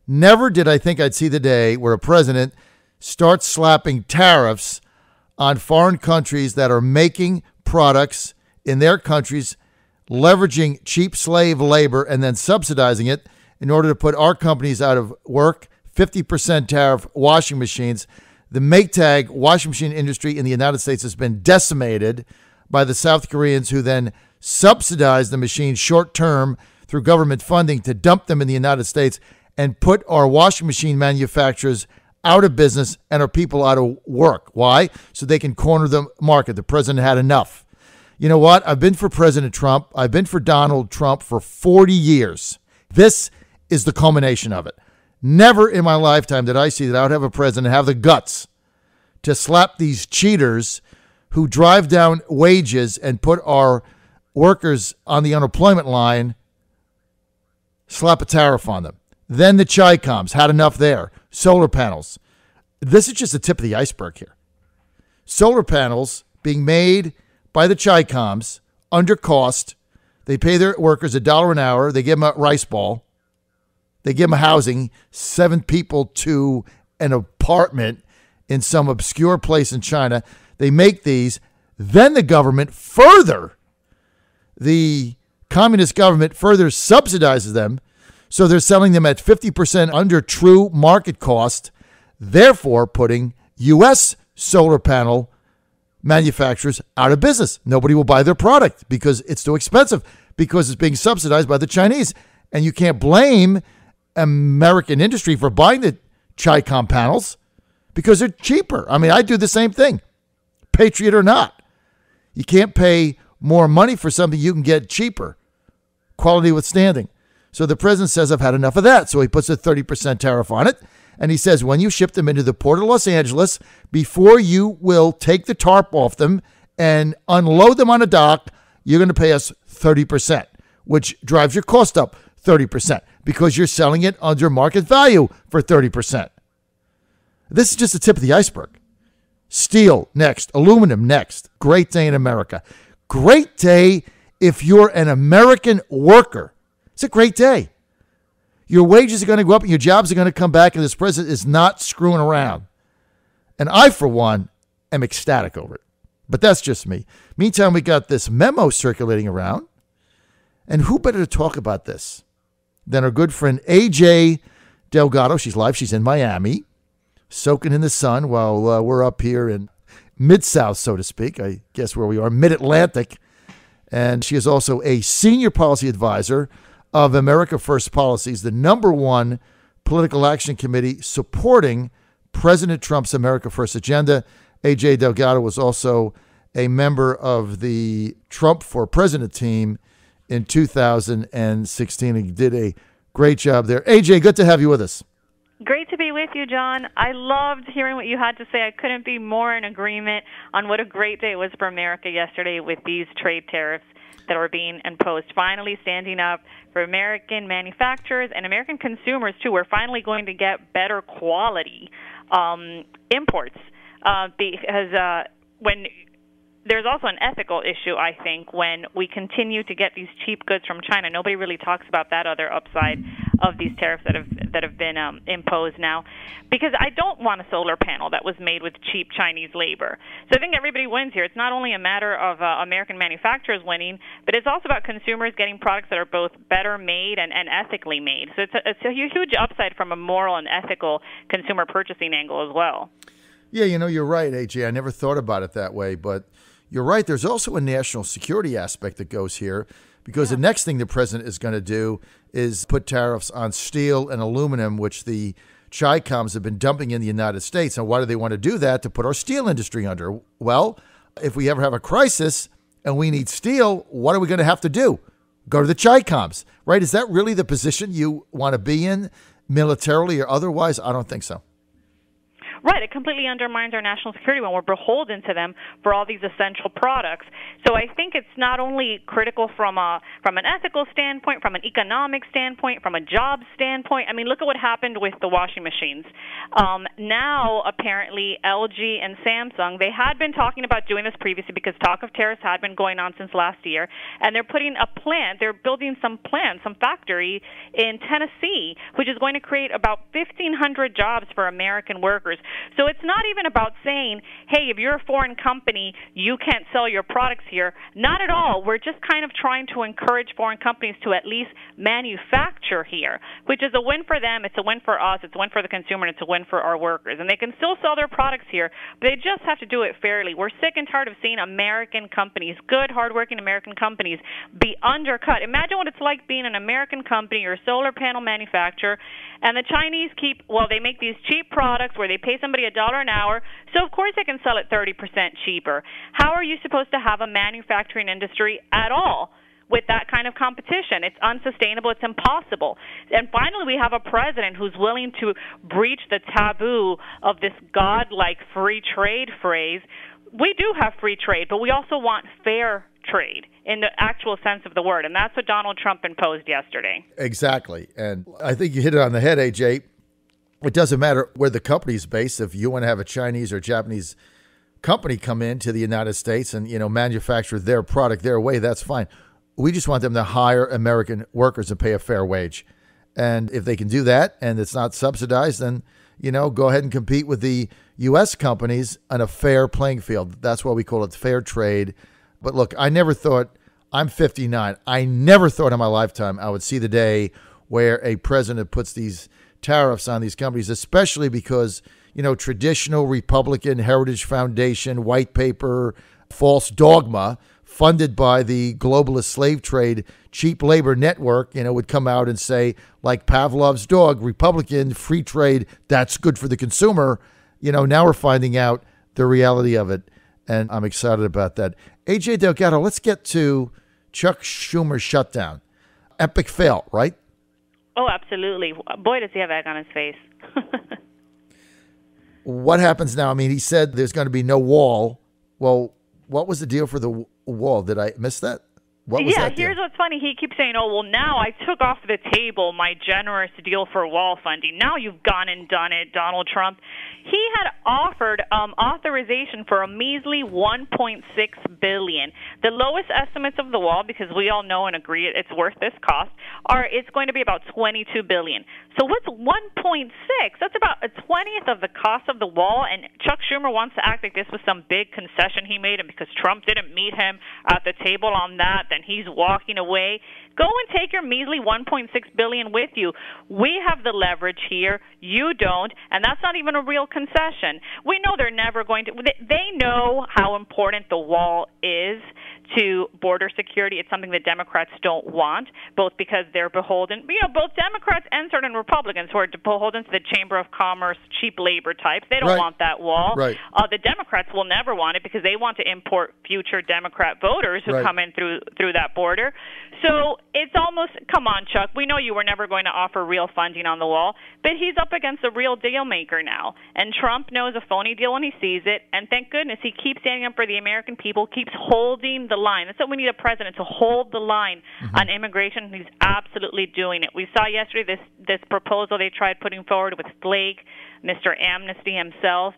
Never did I think I'd see the day where a president starts slapping tariffs on foreign countries that are making products in their countries, leveraging cheap slave labor and then subsidizing it in order to put our companies out of work. 50% tariff washing machines. The Maytag washing machine industry in the United States has been decimated by the South Koreans, who then subsidize the machines short term through government funding to dump them in the United States and put our washing machine manufacturers out of business and our people out of work. Why? So they can corner the market. The president had enough. You know what? I've been for President Trump. I've been for Donald Trump for 40 years. This is the culmination of it. Never in my lifetime did I see that I would have a president have the guts to slap these cheaters who drive down wages and put our workers on the unemployment line, slap a tariff on them. Then the Chi-Coms had enough there. Solar panels. This is just the tip of the iceberg here. Solar panels being made by the Chi-Coms under cost. They pay their workers $1 an hour. They give them a rice ball. They give them housing, 7 people to an apartment in some obscure place in China. They make these. Then the government the communist government further subsidizes them. So they're selling them at 50% under true market cost, therefore putting U.S. solar panel manufacturers out of business. Nobody will buy their product because it's too expensive, because it's being subsidized by the Chinese. And you can't blame American industry for buying the Chi-Com panels because they're cheaper. I mean, I do the same thing, patriot or not. You can't pay more money for something you can get cheaper, quality withstanding. So the president says, I've had enough of that. So he puts a 30% tariff on it. And he says, when you ship them into the port of Los Angeles, before you will take the tarp off them and unload them on a dock, you're going to pay us 30%, which drives your cost up 30% because you're selling it under market value for 30%. This is just the tip of the iceberg. Steel next, aluminum next. Great day in America. Great day if you're an American worker. It's a great day. Your wages are going to go up and your jobs are going to come back, and this president is not screwing around. And I, for one, am ecstatic over it. But that's just me. Meantime, we got this memo circulating around. And who better to talk about this than our good friend AJ Delgado? She's live. She's in Miami, soaking in the sun while we're up here in Mid-South, so to speak. I guess where we are, Mid-Atlantic. And she is also a senior policy advisor of America First Policies, the #1 political action committee supporting President Trump's America First agenda. AJ Delgado was also a member of the Trump for President team in 2016. He did a great job there. AJ, good to have you with us. Great to be with you, John. I loved hearing what you had to say. I couldn't be more in agreement on what a great day it was for America yesterday with these trade tariffs that were being imposed. Finally standing up for American manufacturers and American consumers, too. We're finally going to get better quality imports because when there's also an ethical issue, I think, when we continue to get these cheap goods from China. Nobody really talks about that other upside of these tariffs that have been imposed now, because I don't want a solar panel that was made with cheap Chinese labor. So I think everybody wins here. It's not only a matter of American manufacturers winning, but it's also about consumers getting products that are both better made and ethically made. So it's a huge upside from a moral and ethical consumer purchasing angle as well. Yeah, you're right, AJ. I never thought about it that way, but you're right. There's also a national security aspect that goes here, because the next thing the president is going to do is put tariffs on steel and aluminum, which the Chi-Coms have been dumping in the United States. And why do they want to do that? To put our steel industry under. Well, if we ever have a crisis and we need steel, what are we going to have to do? Go to the Chi-Coms, right? Is that really the position you want to be in militarily or otherwise? I don't think so. Right, it completely undermines our national security when we're beholden to them for all these essential products. So I think it's not only critical from an ethical standpoint, from an economic standpoint, from a job standpoint. I mean, look at what happened with the washing machines. Now, apparently, LG and Samsung, they had been talking about doing this previously because talk of tariffs had been going on since last year, and they're putting a plant, they're building some factory in Tennessee, which is going to create about 1,500 jobs for American workers. So it's not even about saying, hey, if you're a foreign company, you can't sell your products here. Not at all. We're just kind of trying to encourage foreign companies to at least manufacture here, which is a win for them. It's a win for us. It's a win for the consumer, and it's a win for our workers. And they can still sell their products here, but they just have to do it fairly. We're sick and tired of seeing American companies, good, hardworking American companies, be undercut. Imagine what it's like being an American company or a solar panel manufacturer, and the Chinese they make these cheap products where they pay somebody $1 an hour, so of course they can sell it 30% cheaper. How are you supposed to have a manufacturing industry at all with that kind of competition? It's unsustainable. It's impossible. And finally, we have a president who's willing to breach the taboo of this godlike free trade phrase. We do have free trade, but we also want fair trade in the actual sense of the word, and that's what Donald Trump imposed yesterday. Exactly. And I think you hit it on the head, AJ. It doesn't matter where the company's based. If you want to have a Chinese or Japanese company come into the United States and, manufacture their product their way, that's fine. We just want them to hire American workers and pay a fair wage. And if they can do that and it's not subsidized, then, go ahead and compete with the U.S. companies on a fair playing field. That's why we call it fair trade. But look, I'm 59. I never thought in my lifetime I would see the day where a president puts these tariffs on these companies, especially because, traditional Republican Heritage Foundation, white paper, false dogma, funded by the globalist slave trade, cheap labor network, would come out and say, like Pavlov's dog, Republican, free trade, that's good for the consumer. Now we're finding out the reality of it, and I'm excited about that. AJ Delgado, let's get to Chuck Schumer's shutdown. Epic fail, right? Oh, absolutely. Boy, does he have egg on his face. What happens now? I mean, he said there's going to be no wall. Well, what was the deal for the wall? Did I miss that? What was that deal? Here's what's funny. He keeps saying, now I took off the table my generous deal for wall funding. Now you've gone and done it, Donald Trump. He had offered authorization for a measly $1.6 billion. The lowest estimates of the wall, because we all know and agree it's worth this cost, it's going to be about $22 billion. So what's 1.6? That's about a 20th of the cost of the wall, and Chuck Schumer wants to act like this was some big concession he made, and because Trump didn't meet him at the table on that, then he's walking away. Go and take your measly $1.6 billion with you. We have the leverage here. You don't, and that's not even a real concession. We know they're never going to. They know how important the wall is to border security. It's something that Democrats don't want, both because they're beholden. Both Democrats and certain Republicans who are beholden to the Chamber of Commerce, cheap labor types. They don't want that wall. Right. The Democrats will never want it because they want to import future Democrat voters who come in through that border. So it's almost, come on, Chuck, we know you were never going to offer real funding on the wall, but he's up against a real deal maker now. And Trump knows a phony deal when he sees it, and thank goodness he keeps standing up for the American people, keeps holding the line. That's what we need, a president to hold the line on immigration, and he's absolutely doing it. We saw yesterday this proposal they tried putting forward with Flake, Mr. Amnesty himself.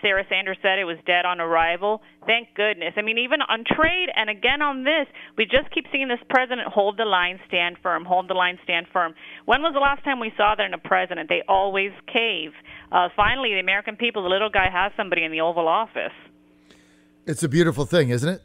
Sarah Sanders said it was dead on arrival. Thank goodness. I mean, even on trade and again on this, we just keep seeing this president hold the line, stand firm, hold the line, stand firm. When was the last time we saw that in a president? They always cave. Finally, the American people, the little guy has somebody in the Oval Office. It's a beautiful thing, isn't it?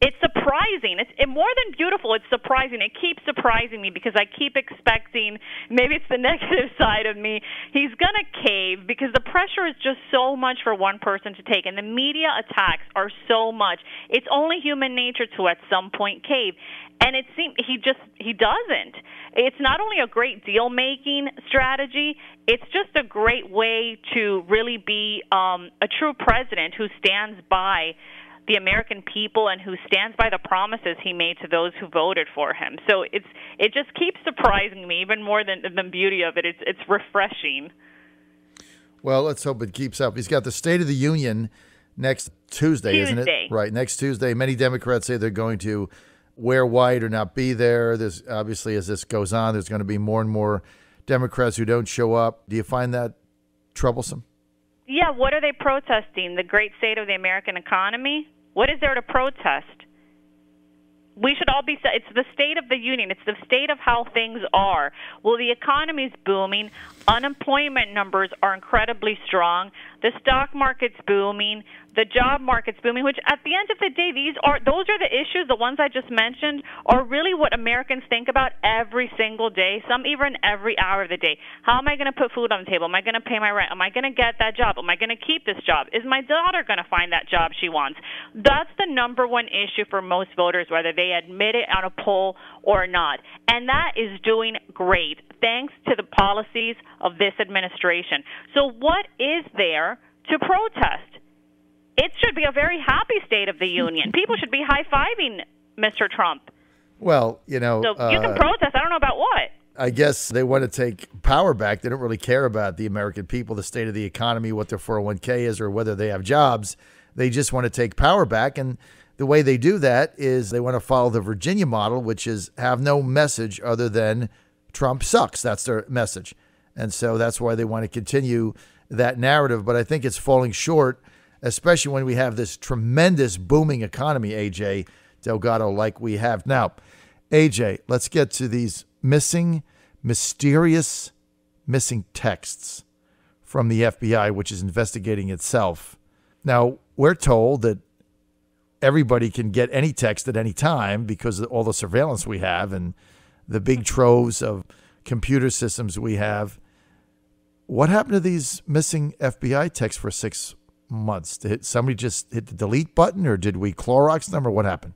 It's surprising. It's more than beautiful. It's surprising. It keeps surprising me because I keep expecting, maybe it's the negative side of me, he's going to cave because the pressure is just so much for one person to take, and the media attacks are so much. It's only human nature to at some point cave, and it seems he doesn't. It's not only a great deal-making strategy, it's just a great way to really be a true president who stands by the American people and who stands by the promises he made to those who voted for him. So it just keeps surprising me, even more than the beauty of it. It's refreshing. Well, let's hope it keeps up. He's got the State of the Union next Tuesday, isn't it? Right, next Tuesday. Many Democrats say they're going to wear white or not be there. There's obviously, as this goes on, there's going to be more and more Democrats who don't show up. Do you find that troublesome? Yeah, what are they protesting? The great state of the American economy? What is there to protest? We should all be, it's the State of the Union. It's the state of how things are. Well, the economy's booming. Unemployment numbers are incredibly strong. The stock market's booming. The job market's booming, which at the end of the day, those are the issues, the ones I just mentioned, are really what Americans think about every single day, some even every hour of the day. How am I going to put food on the table? Am I going to pay my rent? Am I going to get that job? Am I going to keep this job? Is my daughter going to find that job she wants? That's the number one issue for most voters, whether they admit it on a poll or not. And that is doing great, thanks to the policies of this administration. So what is there to protest? It should be a very happy State of the Union. People should be high-fiving Mr. Trump. Well, So you can protest. I don't know about what. I guess they want to take power back. They don't really care about the American people, the state of the economy, what their 401k is, or whether they have jobs. They just want to take power back. And the way they do that is they want to follow the Virginia model, which is have no message other than Trump sucks. That's their message. And so that's why they want to continue that narrative. But I think it's falling short, especially when we have this tremendous booming economy, AJ Delgado, like we have now. AJ, let's get to these mysterious missing texts from the FBI, which is investigating itself. Now, we're told that everybody can get any text at any time because of all the surveillance we have and the big troves of computer systems we have. What happened to these missing FBI texts for 6 months? Did somebody just hit the delete button, or did we Clorox them, or what happened?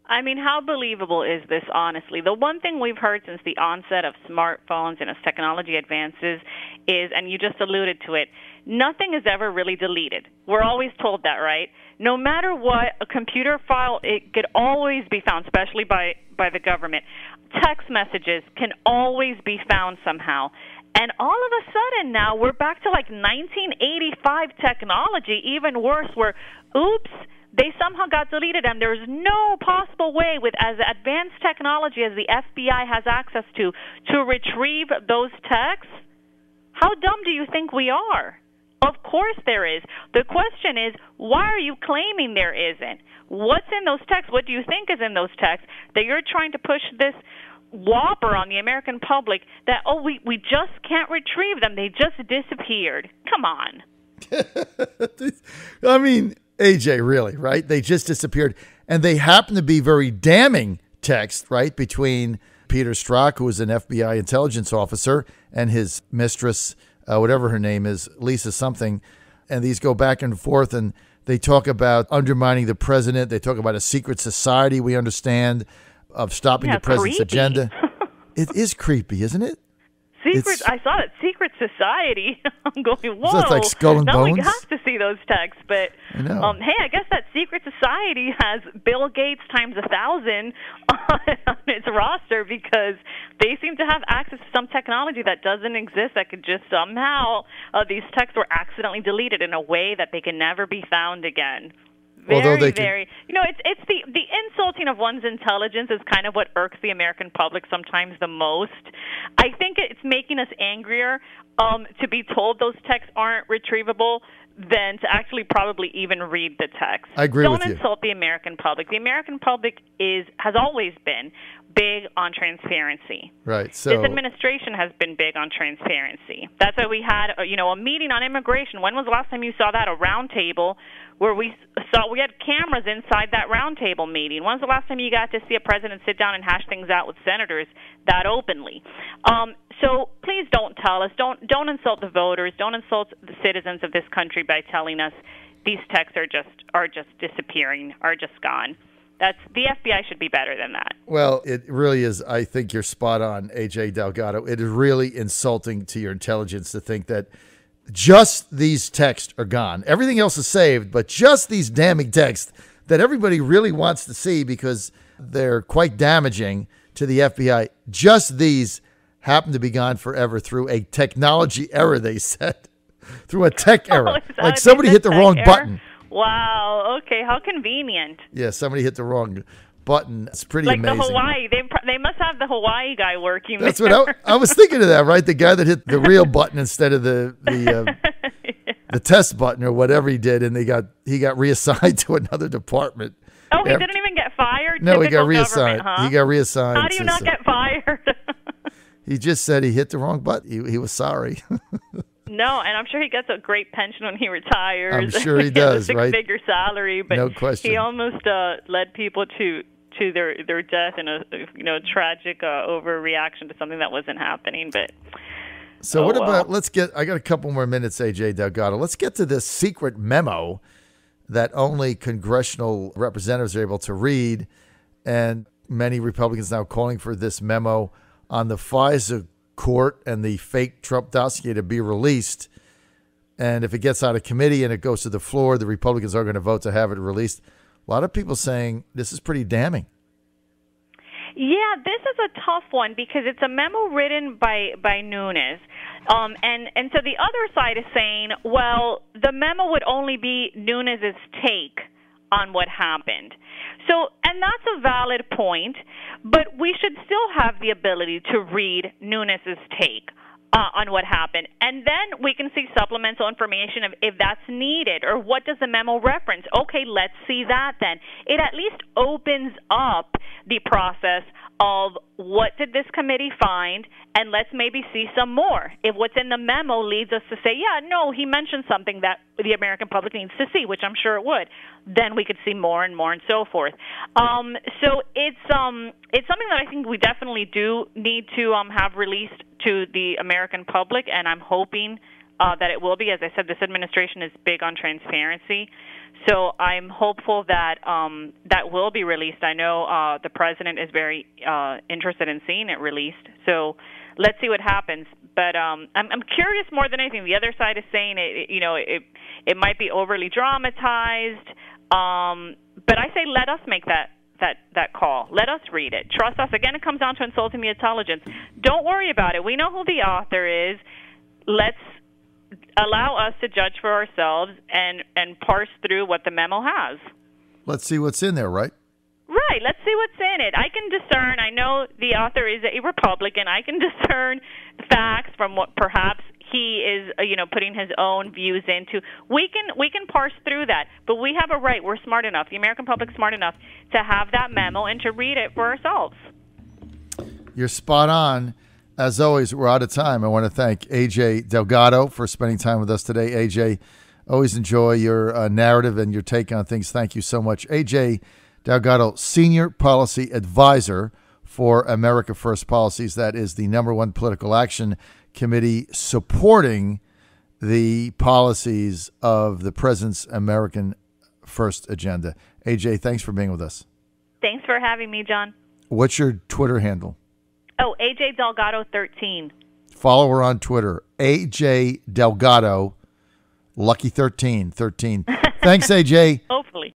I mean, how believable is this, honestly? The one thing we've heard since the onset of smartphones and as technology advances is, and you just alluded to it, nothing is ever really deleted. We're always told that, right? No matter what, a computer file, it could always be found, especially by the government. Text messages can always be found somehow. And all of a sudden now we're back to like 1985 technology, even worse, where, oops, they somehow got deleted, and there's no possible way with as advanced technology as the FBI has access to retrieve those texts. How dumb do you think we are? Of course there is. The question is, why are you claiming there isn't? What's in those texts? What do you think is in those texts that you're trying to push this whopper on the American public that, oh, we just can't retrieve them. They just disappeared. Come on. I mean, AJ, really, right? They just disappeared. And they happen to be very damning texts, right, between Peter Strzok, who was an FBI intelligence officer, and his mistress, whatever her name is, Lisa something. And these go back and forth, and they talk about undermining the president. They talk about a secret society, we understand, of stopping the president's agenda. It is creepy, isn't it? I saw it. Secret society. I'm going, whoa. So it's like Skull and Bones? We have to see those texts. But I know. Hey, I guess that secret society has Bill Gates times 1,000 on its roster because they seem to have access to some technology that doesn't exist that could just somehow, these texts were accidentally deleted in a way that they can never be found again. Very, it's the insulting of one's intelligence is kind of what irks the American public sometimes the most. I think it's making us angrier to be told those texts aren't retrievable than to actually probably even read the text. I agree with you. Don't insult the American public. The American public has always been big on transparency. Right. So this administration has been big on transparency. That's why we had a meeting on immigration. When was the last time you saw that? A round table where we had cameras inside that round table meeting. When's the last time you got to see a president sit down and hash things out with senators that openly? So please don't tell us, don't insult the voters, don't insult the citizens of this country by telling us these texts are just disappearing, are just gone. The FBI should be better than that. Well, it really is. I think you're spot on, AJ Delgado. It is really insulting to your intelligence to think that just these texts are gone. Everything else is saved, but just these damning texts that everybody really wants to see because they're quite damaging to the FBI. Just these happen to be gone forever through a technology error, they said. through a tech error. is that Like what somebody they hit said, the tech wrong error? button. Wow. Okay. How convenient. Yeah, somebody hit the wrong button. It's pretty Like amazing. the Hawaii, they must have the Hawaii guy working. That's there. what I was thinking of that, right? The guy that hit the real button instead of the test button or whatever he did, and he got reassigned to another department. Oh, he didn't even get fired? No, he got Typical reassigned. government, huh? He got reassigned. How do you not get fired? He just said he hit the wrong button. He was sorry. No, and I'm sure he gets a great pension when he retires. I'm sure he does, a right? Six-figure salary, but No question. he almost led people to their death in a tragic overreaction to something that wasn't happening. But so what about? I got a couple more minutes, AJ Delgado. Let's get to this secret memo that only congressional representatives are able to read, and many Republicans now calling for this memo on the FISA court and the fake Trump dossier to be released. And if it gets out of committee and it goes to the floor, the Republicans are going to vote to have it released. A lot of people saying this is pretty damning. Yeah, this is a tough one because it's a memo written by Nunes. And so the other side is saying, well, the memo would only be Nunes' take on what happened. So, and that's a valid point, but we should still have the ability to read Nunes' take on what happened. And then we can see supplemental information if that's needed, or what does the memo reference? Okay, let's see that then. It at least opens up the process of what did this committee find, and let's maybe see some more. If what's in the memo leads us to say, yeah, no, he mentioned something that the American public needs to see, which I'm sure it would, then we could see more and more and so forth. So it's something that I think we definitely do need to have released to the American public, and I'm hoping that it will be. As I said, this administration is big on transparency, so I'm hopeful that that will be released. I know the president is very interested in seeing it released, so let's see what happens. But I'm curious more than anything. The other side is saying it might be overly dramatized, but I say let us make that call. Let us read it. Trust us. Again, it comes down to insulting the intelligence. Don't worry about it. We know who the author is. Let's allow us to judge for ourselves and parse through what the memo has. Let's see what's in there, right? Right. Let's see what's in it. I can discern. I know the author is a Republican. I can discern facts from what perhaps he is, putting his own views into. We can parse through that, but we have a right. We're smart enough. The American public is smart enough to have that memo and to read it for ourselves. You're spot on. As always, we're out of time. I want to thank AJ Delgado for spending time with us today. AJ, always enjoy your narrative and your take on things. Thank you so much. AJ Delgado, Senior Policy Advisor for America First Policies. That is the #1 political action committee supporting the policies of the president's American First agenda. AJ, thanks for being with us. Thanks for having me, John. What's your Twitter handle? Oh, AJ Delgado 13. Follow her on Twitter, AJ Delgado, Lucky 13. Thanks, AJ.